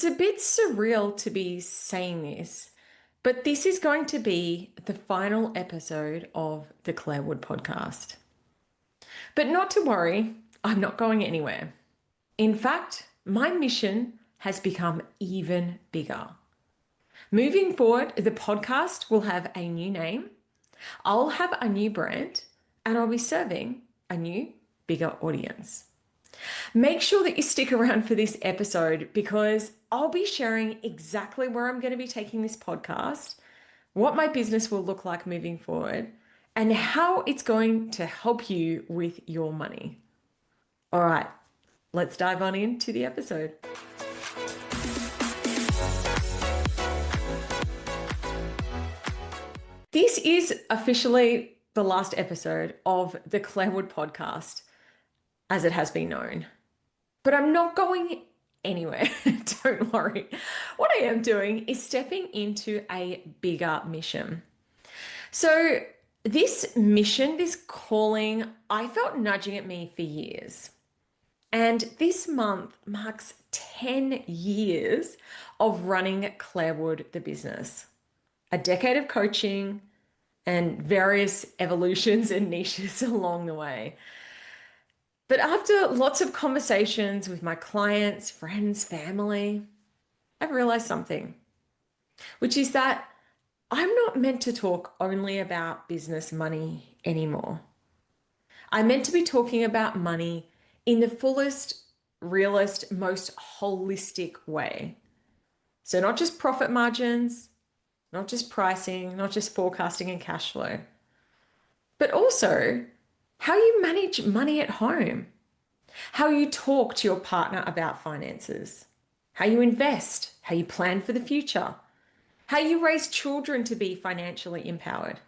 It's a bit surreal to be saying this, but this is going to be the final episode of the Clare Wood podcast. But not to worry, I'm not going anywhere. In fact, my mission has become even bigger. Moving forward, the podcast will have a new name, I'll have a new brand, and I'll be serving a new, bigger audience. Make sure that you stick around for this episode because I'll be sharing exactly where I'm going to be taking this podcast, what my business will look like moving forward, and how it's going to help you with your money. All right, let's dive on into the episode. This is officially the last episode of the Clare Wood podcast, as it has been known. But I'm not going anywhere. Don't worry. What I am doing is stepping into a bigger mission. So, this mission, this calling, I felt nudging at me for years. And this month marks 10 years of running Clare Wood, the business. A decade of coaching and various evolutions and niches along the way. But after lots of conversations with my clients, friends, family, I've realized something, which is that I'm not meant to talk only about business money anymore. I'm meant to be talking about money in the fullest, realest, most holistic way. So not just profit margins, not just pricing, not just forecasting and cash flow, but also how you manage money at home, how you talk to your partner about finances, how you invest, how you plan for the future, how you raise children to be financially empowered,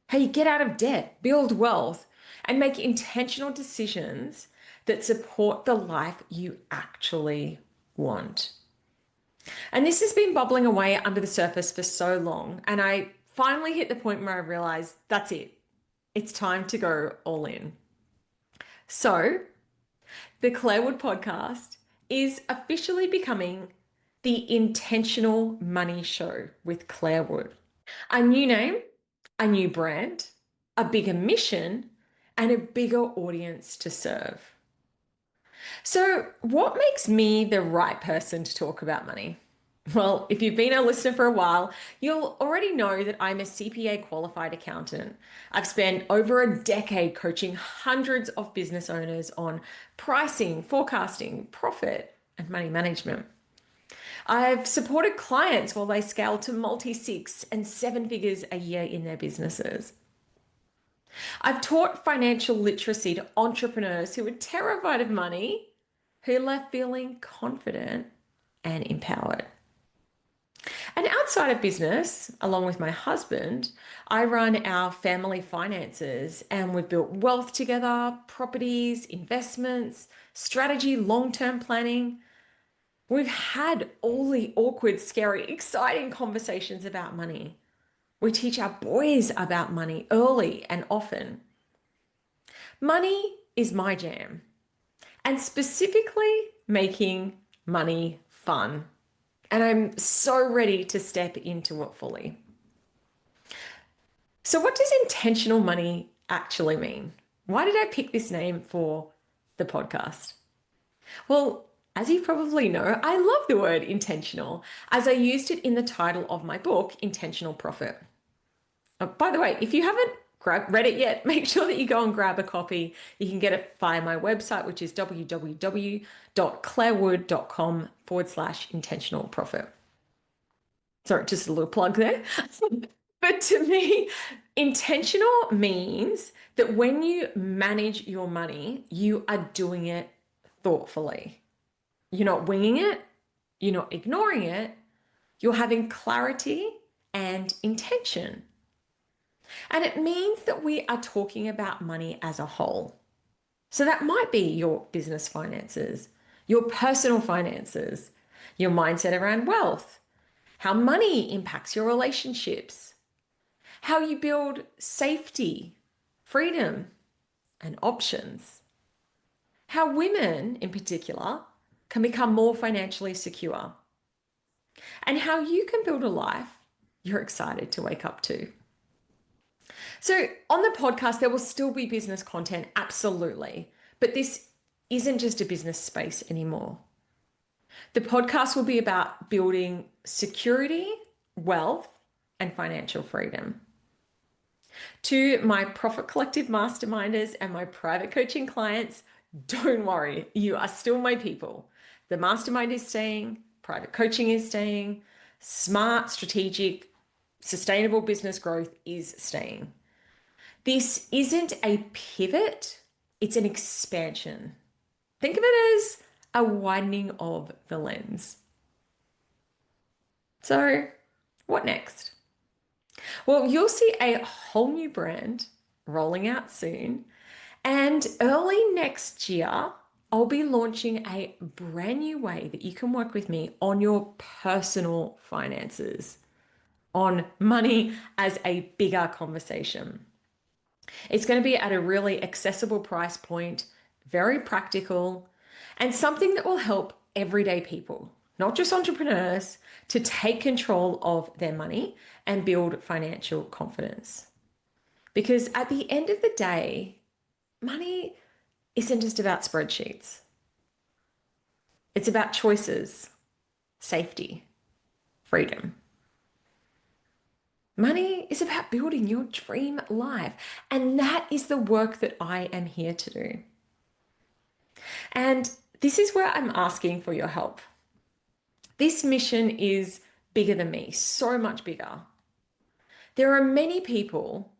how you get out of debt, build wealth, and make intentional decisions that support the life you actually want. And this has been bubbling away under the surface for so long, and I finally hit the point where I realized that's it. It's time to go all in. So, the Clare Wood podcast is officially becoming the Intentional Money Show with Clare Wood. A new name, a new brand, a bigger mission, and a bigger audience to serve. So, what makes me the right person to talk about money? Well, if you've been a listener for a while, you'll already know that I'm a CPA qualified accountant. I've spent over a decade coaching hundreds of business owners on pricing, forecasting, profit, and money management. I've supported clients while they scale to multi-six and seven figures a year in their businesses. I've taught financial literacy to entrepreneurs who were terrified of money, who left feeling confident and empowered. And outside of business, along with my husband, I run our family finances and we've built wealth together, properties, investments, strategy, long-term planning. We've had all the awkward, scary, exciting conversations about money. We teach our boys about money early and often. Money is my jam, and specifically making money fun. And I'm so ready to step into it fully. So, what does intentional money actually mean? Why did I pick this name for the podcast? Well, as you probably know, I love the word intentional, as I used it in the title of my book, Intentional Profit. Oh, by the way, if you haven't read it yet, make sure that you go and grab a copy. You can get it via my website, which is www.clarewood.com/intentional profit. Sorry, just a little plug there. But to me, intentional means that when you manage your money, you are doing it thoughtfully. You're not winging it. You're not ignoring it. You're having clarity and intention. And it means that we are talking about money as a whole. So that might be your business finances, your personal finances, your mindset around wealth, how money impacts your relationships, how you build safety, freedom, and options, how women in particular can become more financially secure, and how you can build a life you're excited to wake up to. So, on the podcast, there will still be business content, absolutely, but this isn't just a business space anymore. The podcast will be about building security, wealth, and financial freedom. To my Profit Collective masterminders and my private coaching clients, don't worry, you are still my people. The mastermind is staying, private coaching is staying, smart, strategic, sustainable business growth is staying. This isn't a pivot, it's an expansion. Think of it as a widening of the lens. So, what next? Well, you'll see a whole new brand rolling out soon. And early next year, I'll be launching a brand new way that you can work with me on your personal finances, on money as a bigger conversation. It's going to be at a really accessible price point, very practical, and something that will help everyday people, not just entrepreneurs, to take control of their money and build financial confidence. Because at the end of the day, money isn't just about spreadsheets. It's about choices, safety, freedom. Money is about building your dream life. And that is the work that I am here to do. And this is where I'm asking for your help. This mission is bigger than me, so much bigger. There are many people,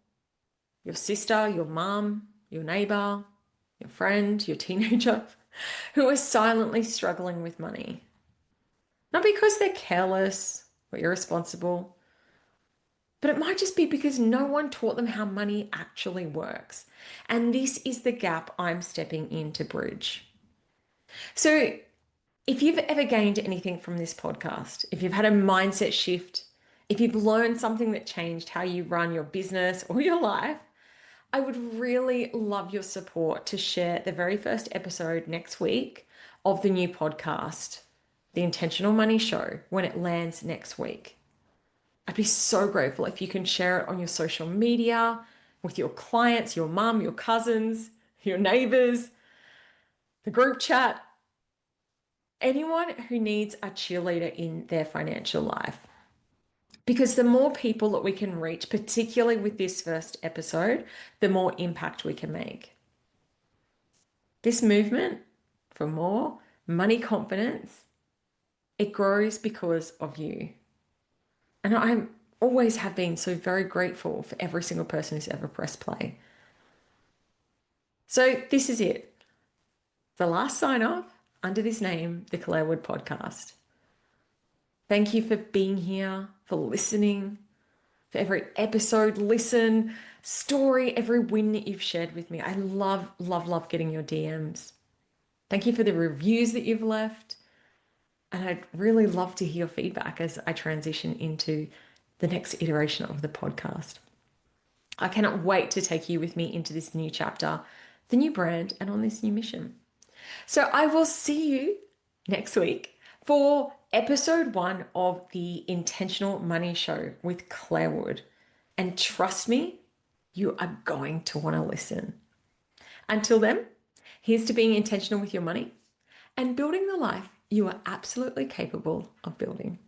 your sister, your mum, your neighbor, your friend, your teenager, who are silently struggling with money. Not because they're careless or irresponsible, but it might just be because no one taught them how money actually works. And this is the gap I'm stepping in to bridge. So if you've ever gained anything from this podcast, if you've had a mindset shift, if you've learned something that changed how you run your business or your life, I would really love your support to share the very first episode next week of the new podcast, The Intentional Money Show, when it lands next week. I'd be so grateful if you can share it on your social media, with your clients, your mum, your cousins, your neighbors, the group chat, anyone who needs a cheerleader in their financial life. Because the more people that we can reach, particularly with this first episode, the more impact we can make. This movement for more money confidence, it grows because of you. And I always have been so very grateful for every single person who's ever pressed play. So this is it. The last sign off under this name, the Clare Wood Podcast. Thank you for being here, for listening, for every episode, listen, story, every win that you've shared with me. I love, love, love getting your DMs. Thank you for the reviews that you've left. And I'd really love to hear feedback as I transition into the next iteration of the podcast. I cannot wait to take you with me into this new chapter, the new brand, and on this new mission. So I will see you next week for episode 1 of the Intentional Money Show with Clare Wood. And trust me, you are going to want to listen. Until then, here's to being intentional with your money and building the life you are absolutely capable of building.